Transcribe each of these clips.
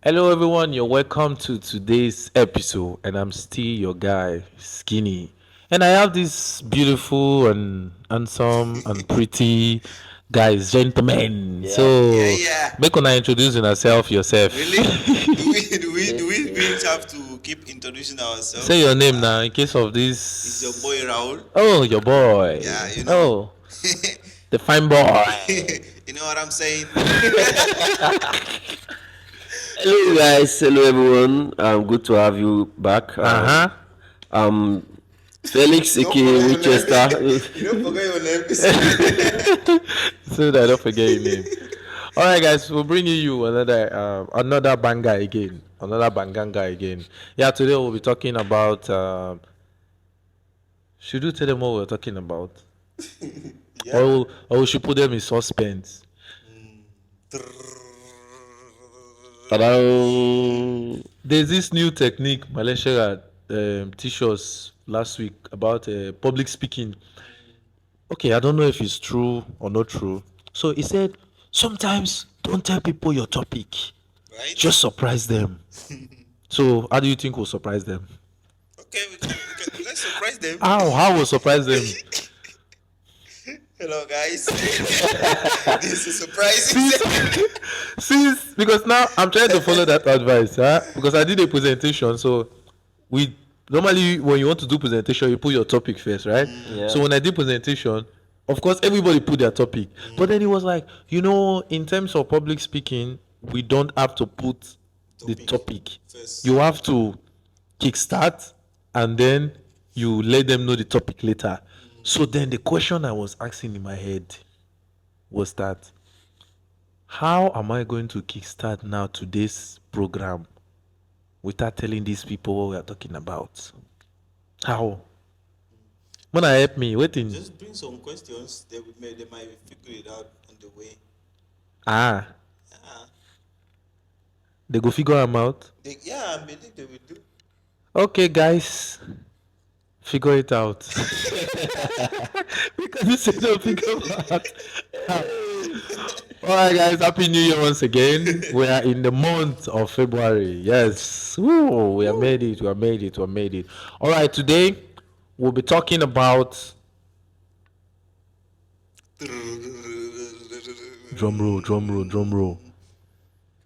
Hello, everyone. You're welcome to today's episode, and I'm still your guy, Skinny. And I have this beautiful and handsome and pretty guys, gentlemen. Yeah. Yeah, So, yeah. make una introduce yourself. Really? Do Okay. we really have to keep introducing ourselves? Say your name now in case of It's your this. boy Raul. Oh, your boy. Yeah, you know. Oh, the fine boy. You know what I'm saying? Hello, guys. Hello, everyone. Good to have you back. Uh huh. Um, Felix, Don't aka forget your Winchester. name. You don't forget your name. So that I don't forget your name. All right, guys, we're bringing you another banger again, another banganga again. Yeah, today we'll be talking about. Should we tell them what we're talking about, Yeah. or we should put them in suspense? Ta-da. There's this new technique Malaysia teach us last week about public speaking. Okay, I don't know if it's true or not true. So he said, sometimes don't tell people your topic, Right? just surprise them. So how do you think we'll surprise them? Okay, let's surprise them. How will surprise them? Hello, guys. This is surprising. Since because now I'm trying to follow that advice, huh? Because I did a presentation, so we normally when you want to do presentation, you put your topic first, right? Yeah. So when I did presentation, of course everybody put their topic, but then it was like, in terms of public speaking, we don't have to put the topic. First. You have to kickstart, and then you let them know the topic later. So then the question I was asking in my head was that how am I going to kickstart now today's program without telling these people what we are talking about? How? Wanna help me? Waiting. Just bring some questions. They might figure it out on the way. Ah, Yeah. they go figure them out. Yeah, I believe they will do. Okay, guys, figure it out. Because you said don't figure it out. All right, guys, happy New Year once again. We are in the month of February. Yes, woo, we have made it. We have made it. We have made it. All right, today we'll be talking about drum roll, drum roll, drum roll.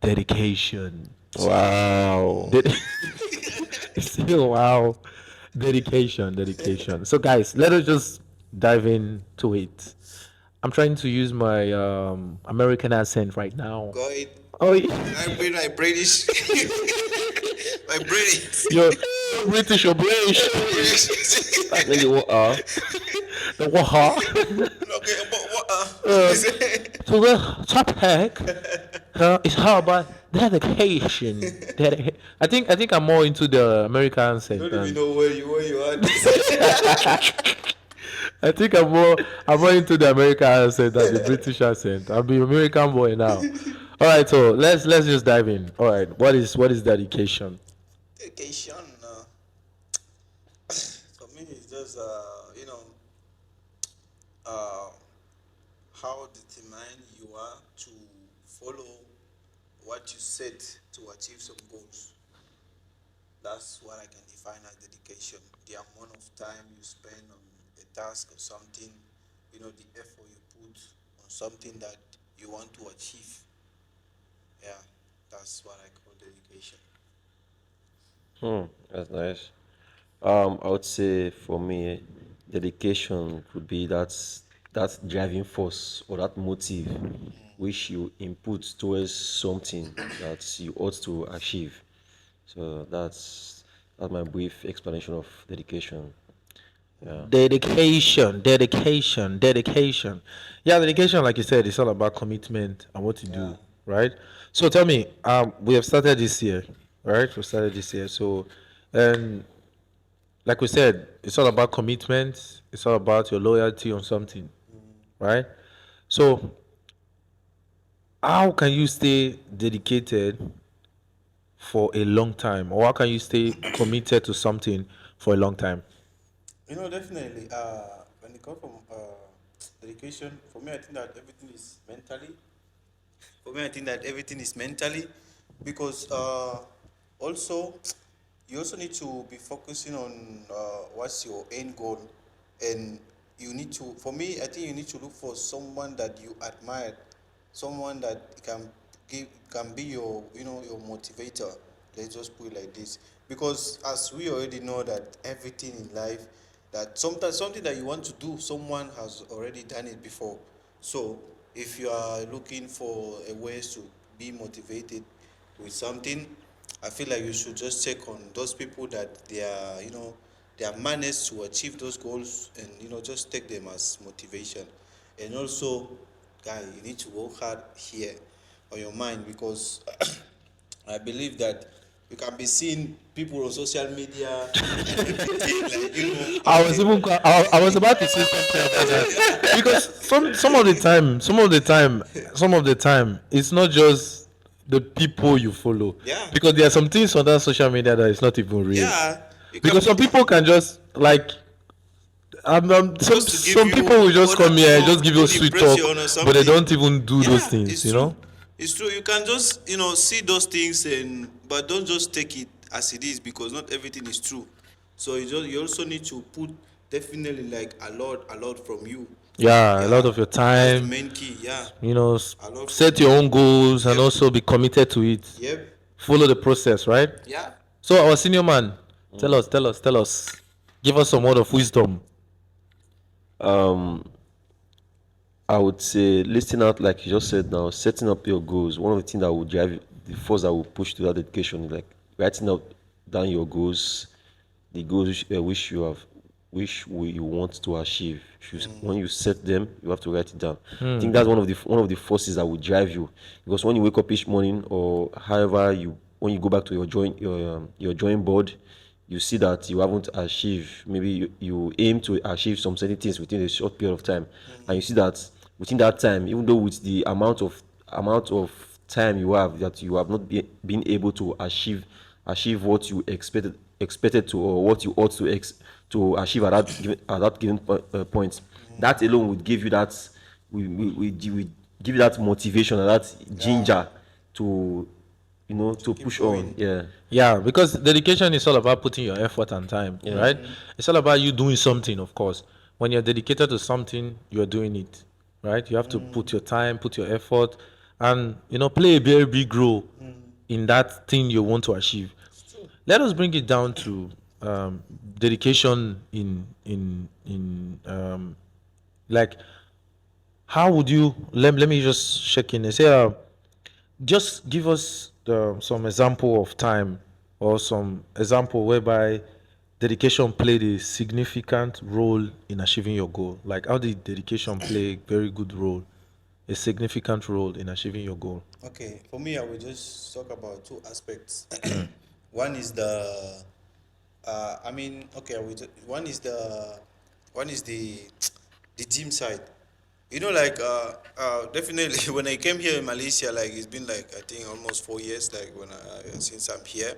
Dedication. Wow. Still, wow. Dedication. So, guys, let us just dive into it. I'm trying to use my American accent right now. Go ahead. Oh, yeah. I'm British. I'm British. I'm British. You're British, you're British. Really, what are? The what? Okay, but what? So the topic is how about dedication. I think I'm more into the American accent. Don't even than- know where you are. I think I'm more into the American accent than the British accent. I'll be American boy now. All right, so let's just dive in. All right, what is dedication? Dedication. For me, it's just uh, how determined you are to follow what you set to achieve some goals. That's what I can define as dedication. The amount of time you spend on a task or something, the effort you put on something that you want to achieve. Yeah, that's what I call dedication. That's nice. I would say for me, dedication would be that driving force or that motive which you input towards something that you ought to achieve. So that's my brief explanation of dedication. Yeah. Dedication. Yeah, dedication, like you said, it's all about commitment and what you do, right? So tell me, we have started this year, right? We started this year, so and like we said, it's all about commitment. It's all about your loyalty on something, right? So how can you stay dedicated for a long time, or how can you stay committed to something for a long time? Definitely. When it comes from dedication, for me, I think that everything is mentally. For me, I think that everything is mentally. because also you also need to be focusing on what's your end goal, and you need to, for me, I think you need to look for someone that you admire, someone that can be your, your motivator. Let's just put it like this, because as we already know that everything in life, that sometimes something that you want to do, someone has already done it before. So if you are looking for a ways to be motivated with something, I feel like you should just check on those people that they are, they have managed to achieve those goals, and just take them as motivation. And also, guy, you need to work hard here on your mind, because I believe that you can be seeing people on social media and everything, like, I was about to say something about that because some of the time it's not just the people you follow, yeah, because there are some things on that social media that is not even real, yeah, you can because be some people can just like just to give some you people will just other, come here and just give you a good sweet impression talk, or but they something. don't even do those Yeah, things, it's you true. know. It's true. You can just, see those things, and but don't just take it as it is, because not everything is true. So you also need to put definitely like a lot from you. Yeah, a lot Yeah, of your that's the time, main key. Yeah, a lot from set your you. own goals and Yep. also be committed to it. Yep. Follow the process, right? Yeah. So our senior man, tell us, give us some word of wisdom. Um, I would say listing out, like you just said now, setting up your goals. One of the things that will drive the force that will push to that dedication is like writing out down your goals, the goals which you have, you want to achieve. When you set them, you have to write it down. I think that's one of the forces that will drive you, because when you wake up each morning, or however you when you go back to your drawing board, you see that you haven't achieved. Maybe you aim to achieve some certain things within a short period of time, and you see that within that time, even though with the amount of time you have, that you have not been able to achieve what you expected to, or what you ought to achieve at that given point. That alone would give you that, we give you that motivation and that Yeah. ginger to To to keep push on. going. Yeah. Yeah, because dedication is all about putting your effort and time, Yeah. right? It's all about you doing something, of course. When you're dedicated to something, you're doing it, right? You have to put your time, put your effort, and play a very big role in that thing you want to achieve. It's true. Let us bring it down to dedication in like how would you let me just check in and say just give us some example of time or some example whereby dedication played a significant role in achieving your goal. Like how did dedication play a very good role, a significant role in achieving your goal? Okay, for me, I will just talk about two aspects. One is the, I mean, okay, one is the gym side. Like, definitely when I came here in Malaysia, like it's been like I think almost 4 years, like since I'm here.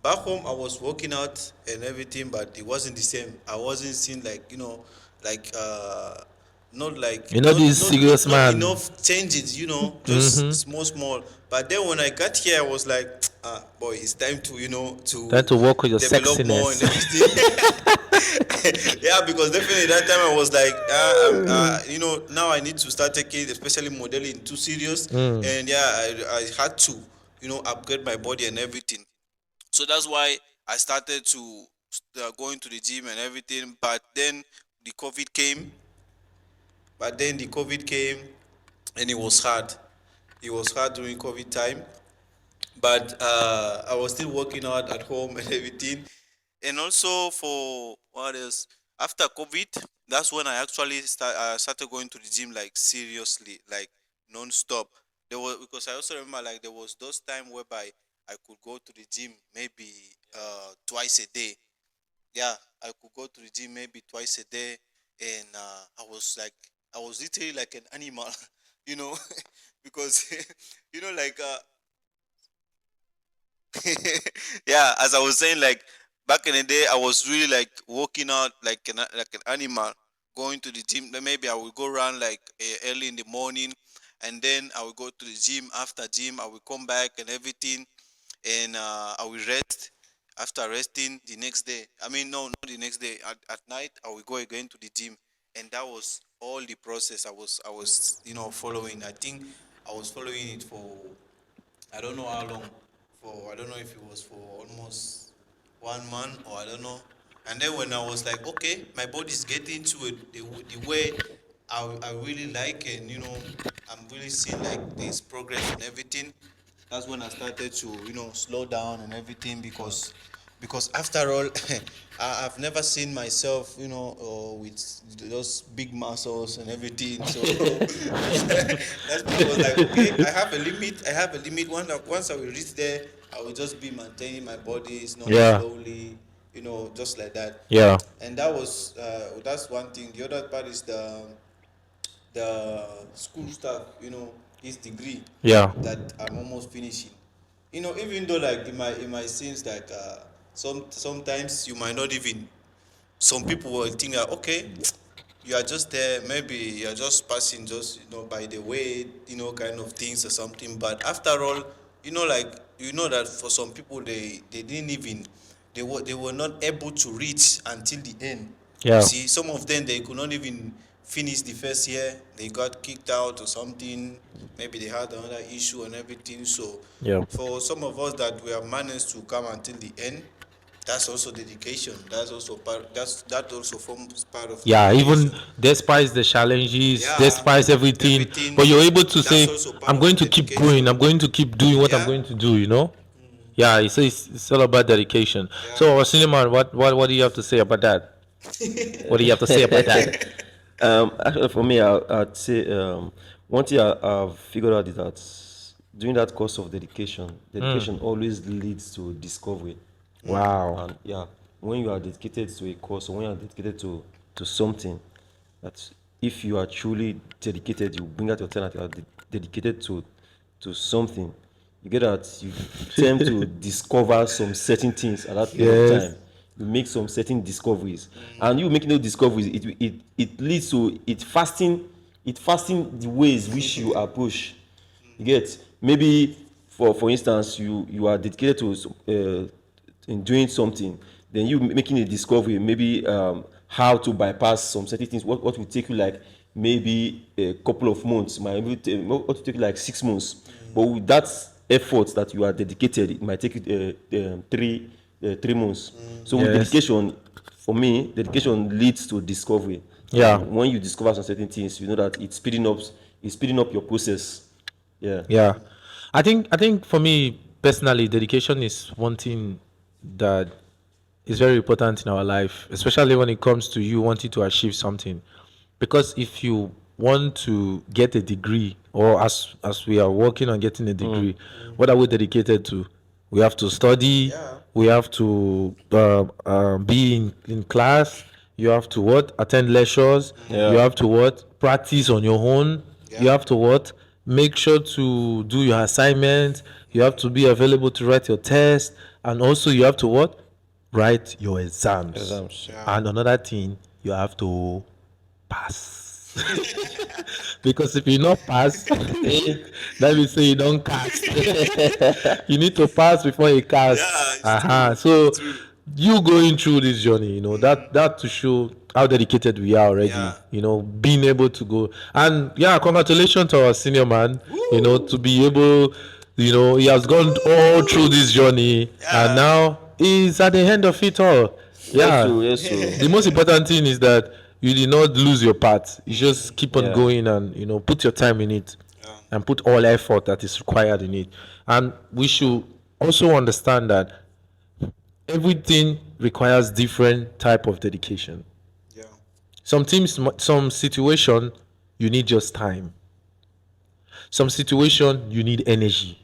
Back home, I was working out and everything, but it wasn't the same. I wasn't seeing like, like not like You know this serious not man. enough changes, just small small. But then when I got here, I was like, boy, it's time to Trying to to work with your develop more and sexiness. everything. Yeah, because definitely that time I was like, now I need to start taking, especially modeling, too serious, and yeah, I had to, upgrade my body and everything. So that's why I started to going to the gym and everything. The COVID came. But then the COVID came, and it was hard. It was hard during COVID time. But I was still working out at home and everything. And also for what else? After COVID, that's when I actually started going to the gym like seriously, like non-stop. There was, because I also remember like there was those time whereby I could go to the gym maybe twice a day. Yeah, I could go to the gym maybe twice a day, and I was literally like an animal, you know, because like yeah, as I was saying, like back in the day, I was really like working out like an animal, going to the gym. Then maybe I would go around like early in the morning. and then I will go to the gym. After gym, I will come back and everything, and I will rest. After resting, the next day, I mean, no, not the next day. At night, I will go again to the gym, and that was all the process I was following. I think I was following it for I don't know how long. For I don't know if it was for almost 1 month or I don't know. And then when I was like, okay, my body's getting to it the way I really like, and I'm really seeing like this progress and everything. That's when I started to slow down and everything, because after all, I've never seen myself with those big muscles and everything. So that's why I was like, okay, I have a limit. Once I will reach there, I will just be maintaining my body. It's not Yeah. slowly, just like that. Yeah. And that's one thing. The other part is the school stuff, this degree Yeah. that I'm almost finishing. Even though like it might seems like sometimes you might not even, some people will think that, okay, you are just there, maybe you're just passing just by the way, kind of things or something. But after all, like that for some people, they didn't even, they were not able to reach until the end. You Yeah. see, some of them, they could not even finish the first year. They got kicked out or something. Maybe they had another issue and everything. So Yeah. for some of us that we have managed to come until the end, that's also dedication. That's also part. That also forms part of Yeah, even dedication. despite the challenges, Yeah, despite everything, everything. but you're able to That's say, also part I'm of going the to keep going, dedication. I'm going to keep doing what I'm Yeah, going to do, you know? Yeah, it's all about dedication. yeah. So, our cinema, what do you have to say about that? What do you have to say about that? Actually, for me, I'd say one thing I've figured out is that during that course of dedication always leads to discovery. Wow. And yeah, when you are dedicated to a course, or when you are dedicated to something, that if you are truly dedicated, you bring out your talent. You are dedicated to something. You get that you tend to discover some certain things at that period of Yes. time. You make some certain discoveries, and you making those discoveries, it leads to it fasting the ways which you approach. You get, maybe for instance, you are dedicated to in doing something, then you making a discovery, maybe how to bypass some certain things. What will take you like maybe a couple of months, might maybe what will take you like 6 months, but with that effort that you are dedicated, it might take you 3 months. So with Yes. dedication, for me, dedication leads to discovery. Yeah. And when you discover some certain things, you know that it's speeding up your process. Yeah. Yeah. I think for me personally, dedication is one thing that is very important in our life, especially when it comes to you wanting to achieve something. Because if you want to get a degree, or as we are working on getting a degree, what are we dedicated to? We have to study. Yeah. We have to be in class. You have to what? Attend lectures. Yeah. You have to what? Practice on your own. You Yeah. have to what? Make sure to do your assignments. You have to be available to write your test. And also you have to what? Write your exams. Exams. Yeah. And another thing, you have to pass. Because if you not pass, that means say you don't cast. You need to pass before you cast. Yeah, it's Uh-huh. true. So It's true. you going through this journey, that to show how dedicated we are already. Yeah. Being able to go, and yeah, congratulations to our senior man. To be able, he has gone all through this journey, Yeah. and now he's at the end of it all. Yes, Yeah. so yes, so The most important thing is that you did not lose your path. You just keep on Yeah. going, and put your time in it, and put all effort that is required in it. And we should also understand that everything requires different type of dedication. Yeah. Some situation, you need just time. Some situation, you need energy.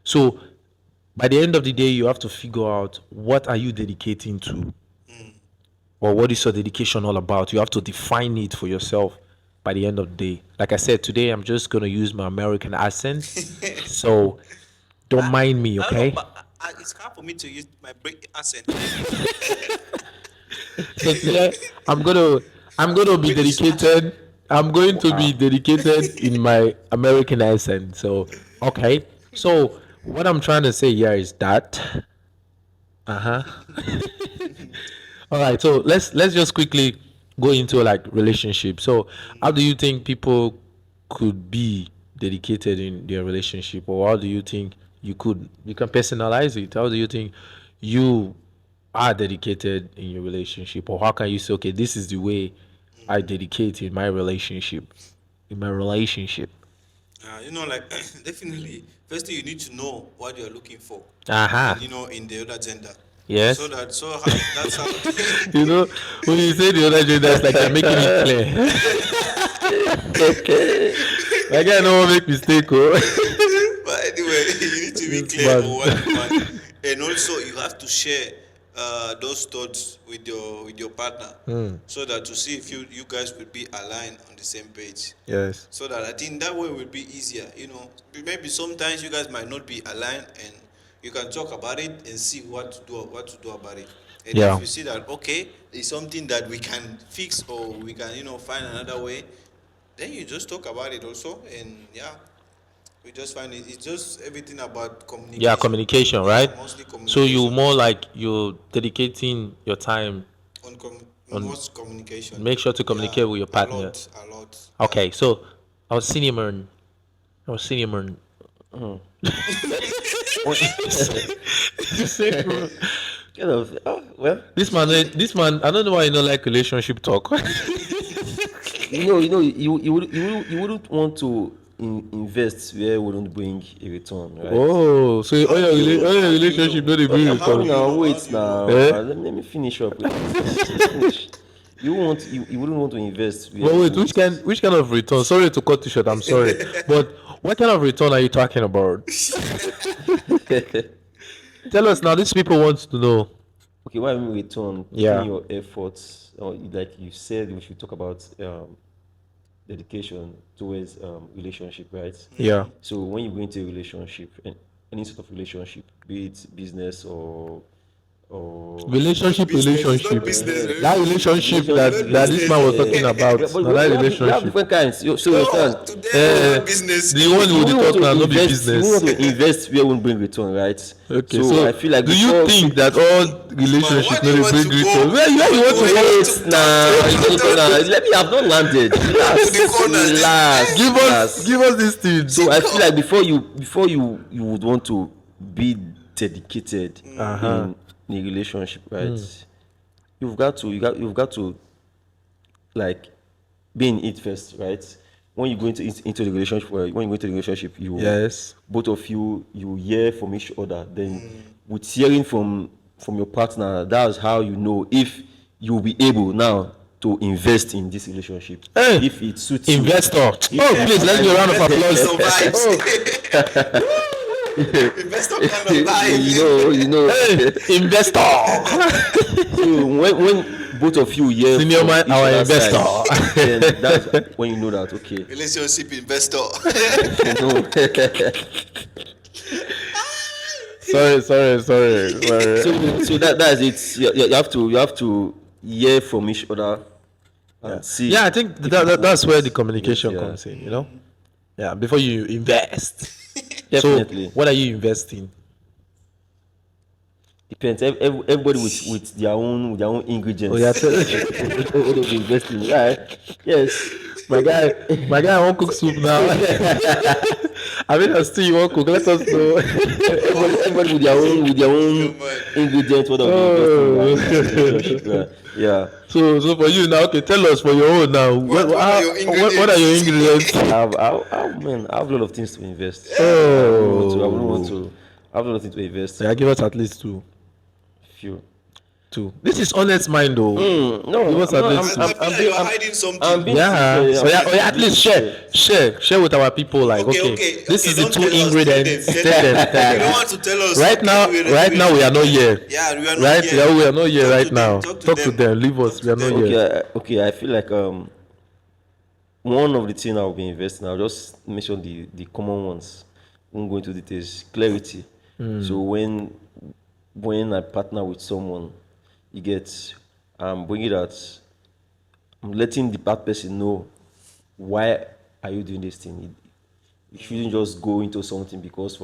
So by the end of the day, you have to figure out what are you dedicating to, or what is your dedication all about. You have to define it for yourself by the end of the day. Like I said, today I'm just gonna use my American accent, so don't mind me, I don't know, okay? but it's hard for me to use my break accent. So today I'm gonna be British dedicated. I'm going to be dedicated in my American accent. So, okay. So, what I'm trying to say here is that. Uh huh. All right. So let's just quickly go into like relationship. So, how do you think people could be dedicated in their relationship, or how do you think you can personalize it? How do you think you are dedicated in your relationship, or how can you say, okay, this is the way I dedicate in my relationship, in my relationship? Like definitely, first thing you need to know what you're looking for, Aha. and in the other gender, Yes. so that so how, that's how. You know, when you say the other gender, it's like you're making it clear. Okay. Like I don't want to make mistake, oh. But anyway, you need to be It's clear bad. on what you want, and also you have to share those thoughts with your partner, so that to see if you guys will be aligned on the same page. Yes. So that I think that way will be easier. Maybe sometimes you guys might not be aligned, and you can talk about it and see what to do about it. And Yeah. if you see that okay, it's something that we can fix, or we can find another way, then you just talk about it also, and yeah, we just find it's just everything about communication. Yeah, communication, Yeah, right? mostly So you communication. more like you're dedicating your time. Most communication. Make sure to communicate with your partner. A lot. Okay, so our senior man, our senior man. Kind of. Oh, well, This man, I don't know why you don't like relationship talk. you wouldn't want to invest where it wouldn't bring a return, right? Oh, so all your relationship don't agree with How us. now? Wait now. Eh? Let me finish up. Finish. You wouldn't want to invest. Where Well, wait, it won't- which kind of return? Sorry to cut you short. I'm sorry, but what kind of return are you talking about? Tell us now. These people want to know. Okay, what I mean return? Yeah. Putting your efforts, or like you said, we should talk about dedication towards relationship, right? Yeah. So when you go into a relationship, any sort of relationship, be it business or Relationship. business. That relationship that this man was talking about. But Now that we have relationship. different kinds. So you understand? Today, business. The one You with the want talk to now, not be invest. You business. want to invest where it won't bring return, right? Okay, so I feel like do you before- think that all relationships do you no want dey to bring go? return? Where you want to go? Wait, nah, let me have not landed. Relax, the corners. relax. Give us this thing. So I feel like before you would want to be dedicated in a relationship, right? You've got to like be in it first, right? When you go into the relationship, you Yes. both of you hear from each other. Then with hearing from your partner, that's how you know if you'll be able now to invest in this relationship. Hey, if it suits you. Investor. Oh, please, let's give a round of applause. Investor kind of vibe. You know. Hey, investor. So when both of you hear Senior from man, each our other's investor. side, then that's when you know that okay. Relationship investor. You know. Sorry. So that's it. You have to hear from each other and see. Yeah, I think that's where the communication Yeah. comes in, you know? Yeah, before you invest. Definitely. So, what are you investing? Depends. Everybody with their own ingredients. Oh, yeah, What they'll be investing, right? Yes. my guy, I won't cook soup now. I mean, I still you won't cook. Let us know. Everybody with their own ingredients. What they'll be investing. Right? Yeah. So for you now, okay, tell us for your own now. What are your what are your ingredients? I have a lot of things to invest. Oh. I wouldn't want to. I have a lot of things to invest. Yeah, give us at least two. Few. This is honest mind, though. No, Give us at least two. I feel like you're hiding something. I'm being Yeah. sincere. So yeah, at least share with our people. Like, okay, this is the don't two tell us, ingredients. tell Tell them. them. You don't want to tell us. Right now we are not here. Yeah, we are not Right? here. Yeah, we are not here Talk right to now. them, Talk to them. Leave us. We are not here. Okay. I feel like one of the things I'll be investing. I'll just mention the common ones. Won't go into details. Clarity. So when I partner with someone, I'm bringing that. I'm letting the bad person know why are you doing this thing? You shouldn't just go into something because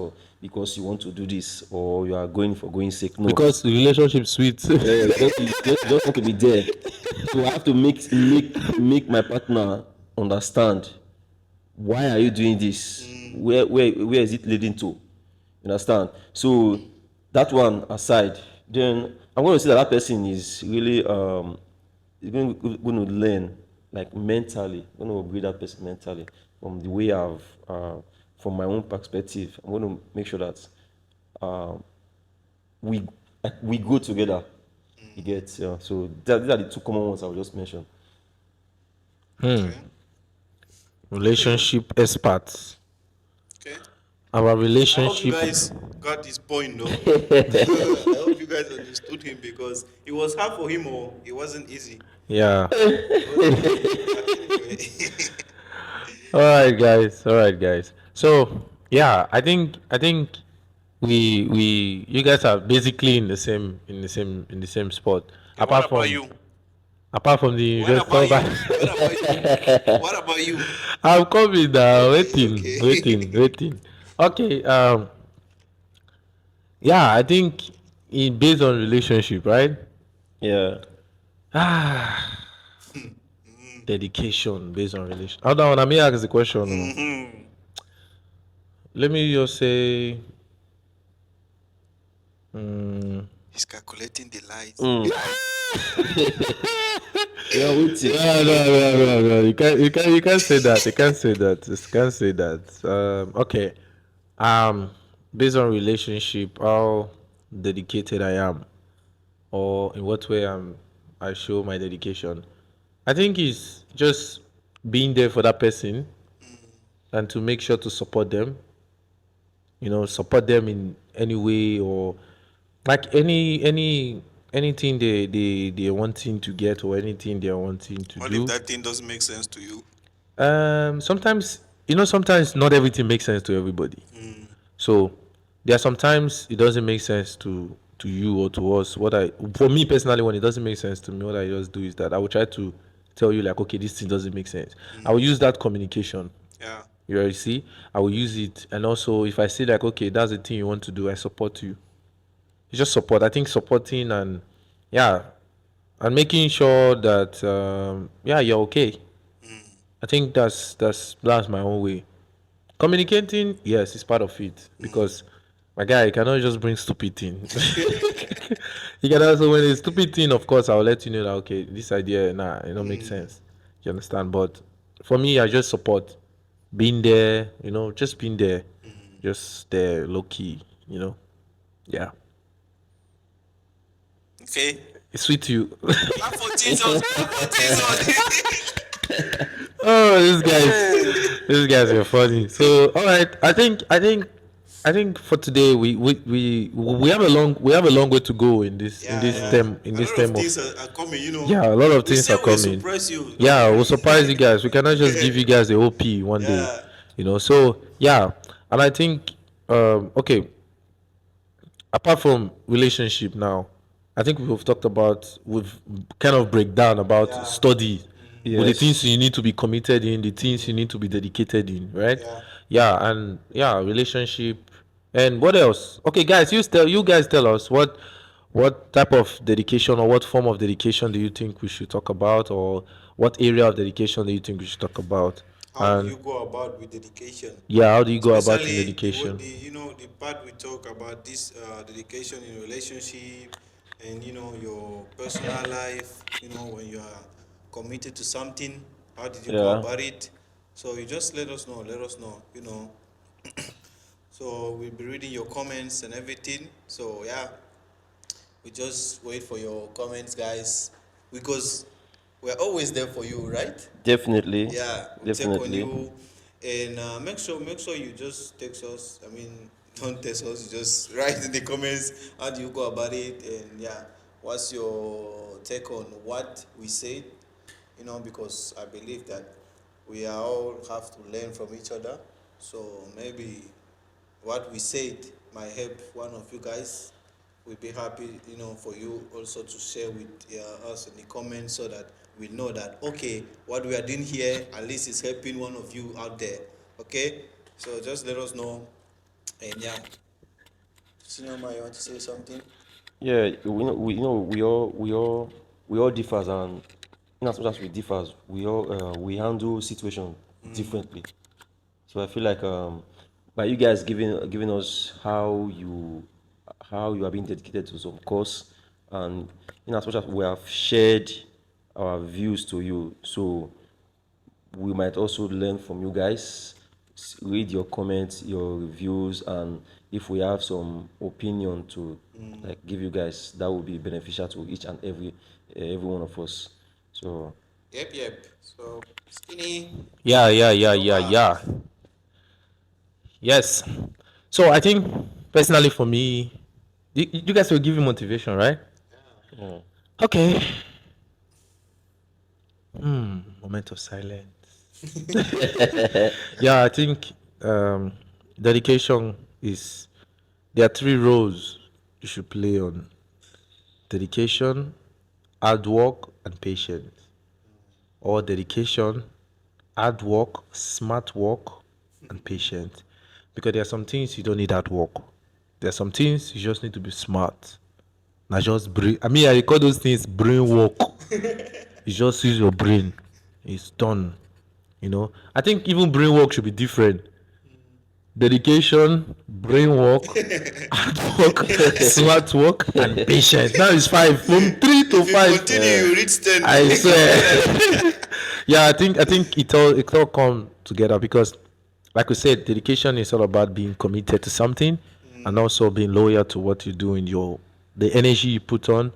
you want to do this or you are going for going sake. No, Because the relationship sweet. you just want to be there. So I have to make my partner understand why are you doing this? Where is it leading to? You understand? So that one aside, then I'm going to say that that person is really going to learn like mentally. I'm going to upgrade that person mentally from the way from my own perspective. I'm going to make sure that we we go together. You get, yeah. So these are the two common ones I will just mention. Okay. Relationship experts. Okay. Our I hope you relationship. guys got his point, though. I hope you guys understood him because it was hard for him, or it wasn't easy. Yeah. It wasn't easy. But anyway. All right, guys. All right, guys. So yeah, I think we you guys are basically in the same spot. Okay, what about you? Apart from the What investor, about you? What about you? What about you? I'm coming now. Okay, Waiting, waiting, okay. waiting. Okay. Yeah, I think based on relationship, right? Yeah. Ah, dedication based on relation. Hold on, let me ask the question. Mhm. Let me just say, mm, He's calculating the lights. Mm. Yeah, waiting. no. You can't say that. You can't say that. You can't say that. Okay. Um, based on relationship, how dedicated I am, or in what way I show my dedication. I think it's just being there for that person and to make sure to support them. Support them in any way, or like anything they wanting to get, or anything they're wanting to What if do. that thing doesn't make sense to you? Sometimes sometimes not everything makes sense to everybody. So there are sometimes it doesn't make sense to you or to us. For me personally, when it doesn't make sense to me, what I just do is that I will try to tell you like, okay, this thing doesn't make sense. I will use that communication. Yeah. You already see, I will use it, and also if I see like, okay, that's the thing you want to do, I support you. It's just support. I think supporting and yeah, and making sure that yeah, you're okay. I think that's my own way. Communicating, yes, it's part of it because my guy, you cannot just bring stupid thing. You can also when it's stupid thing, of course, I'll let you know that okay, this idea, nah, it don't make sense. You understand? But for me, I just support being there. Just being there, just there, low key. Yeah, Okay. it's sweet to you. Clap for Jesus. Clap for Jesus. Oh, these guys are funny. So, all right, I think for today we have a long way to go in this in Yeah, this yeah. term in A this lot of term of things are coming. yeah, a lot of We things say are we'll coming. surprise you. Don't Yeah, we'll worry. surprise you guys. We cannot just give you guys the OP one day, Yeah. So yeah, and I think okay, apart from relationship now, I think we've kind of break down about Yeah. study with the things Yes. you need to be committed in, the things you need to be dedicated in, right? Yeah. Yeah, and yeah, relationship. And what else? Okay, guys, you guys tell us what type of dedication or what form of dedication do you think we should talk about, or what area of dedication do you think we should talk about? How do And you go about with dedication? yeah, how do you go about in Especially dedication? the part we talk about this dedication in relationship and your personal life. When you are committed to something, how did you go Yeah. about it? So you just let us know. Let us know. So we'll be reading your comments and everything. So yeah, we just wait for your comments, guys, because we're always there for you, right? Definitely. Yeah, we check on Definitely. you, and make sure you just text us. I mean, don't text us. You just write in the comments how do you go about it, and yeah, what's your take on what we said? Because I believe that we are all have to learn from each other. So maybe what we said might help one of you guys we'd be happy, for you also to share with us in the comments so that we know that, okay, what we are doing here at least is helping one of you out there. Okay, so just let us know. And yeah, Sinoma, you want to say something? Yeah, we all differs, and in as much as we differs, we handle situation differently. So I feel like by you guys giving us how you are being dedicated to some course, and in as much as we have shared our views to you, so we might also learn from you guys, read your comments, your reviews, and if we have some opinion to like give you guys, that will be beneficial to each and every one of us. So Yep. So, Skinny, Yeah. Yes. So I think personally for me, you guys will give you motivation, right? yeah. Okay. Moment of silence. Yeah, I think dedication is there are three roles you should play on dedication, hard work, and patience. Or dedication, hard work, smart work, and patience. Because there are some things you don't need hard work. There are some things you just need to be smart. Not just brain. I mean, I call those things brain work. You just use your brain. It's done. I think even brain work should be different. Dedication, brain work, hard work, smart work, and patience. Now it's five. From three to if you five. continue, you reach 10. I swear. Yeah, I think it all come together because, like we said, dedication is all about being committed to something, and also being loyal to what you do in the energy you put on.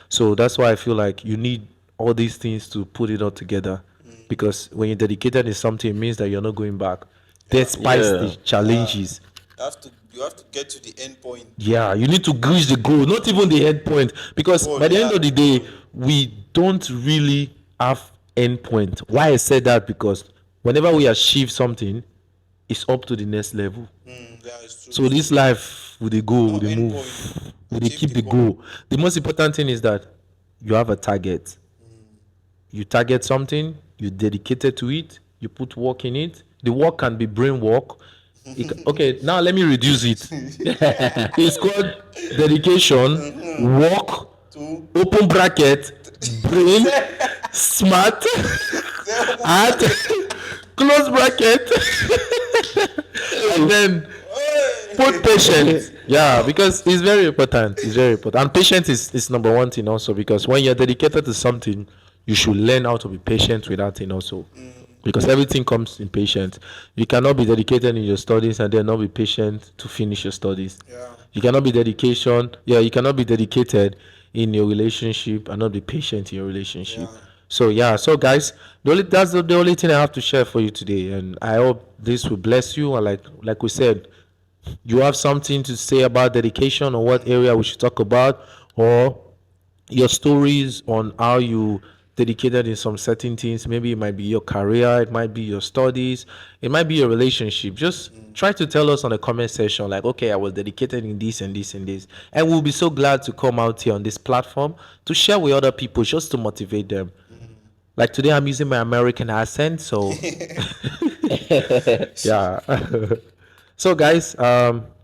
So that's why I feel like you need all these things to put it all together, because when you're dedicated in something, it means that you're not going back, despite Yeah. the challenges. You have to get to the end point. Yeah, you need to reach the goal, not even the end point, because Goal, by the end yeah. of the day, we don't really have end point. Why I said that? Because whenever we achieve something, it's up to the next level. Yeah, it's true. So this life, with the go, with the end move, point. with the Achieve keep the the goal. The most important thing is that you have a target. You target something, you dedicated to it, you put work in it. The work can be brain work. Okay, now let me reduce it. It's called dedication, work, open bracket, brain, smart, and close bracket, and then put patience. Yeah, because it's very important. It's very important. And patience is number one thing also, because when you're dedicated to something, you should learn how to be patient with that thing also. Because everything comes in patience. You cannot be dedicated in your studies and then not be patient to finish your studies. Yeah. You cannot be you cannot be dedicated in your relationship and not be patient in your relationship. So guys, that's the only thing I have to share for you today, and I hope this will bless you. And like we said, you have something to say about dedication, or what area we should talk about, or your stories on how you dedicated in some certain things. Maybe it might be your career, it might be your studies, it might be your relationship. Just try to tell us on the comment section, like, okay, I was dedicated in this and this and this, and we'll be so glad to come out here on this platform to share with other people, just to motivate them. Like today I'm using my American accent, so yeah. So guys,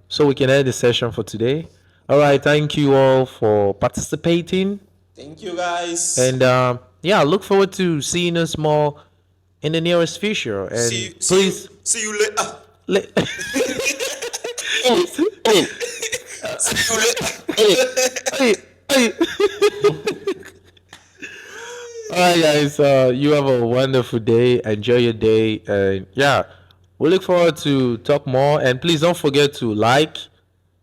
so we can end the session for today. All right, thank you all for participating, Thank you, guys. and yeah, look forward to seeing us more in the nearest future. And please, see you later. let- See you later. Hey, hey. All right, guys. You have a wonderful day. Enjoy your day, and yeah, we look forward to talk more. And please don't forget to like,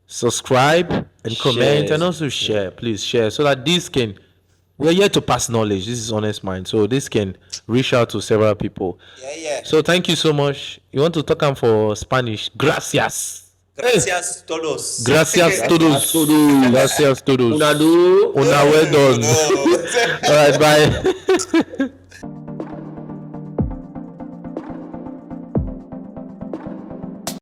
subscribe, and comment, Share. and also share. Please share so that this can. We're here to pass knowledge. This is Honest Mind, so this can reach out to several people. Yeah. So thank you so much. You want to talk on for Spanish? Gracias. Gracias todos. Gracias todos. Gracias todos. Una do. Una well done. All right, bye.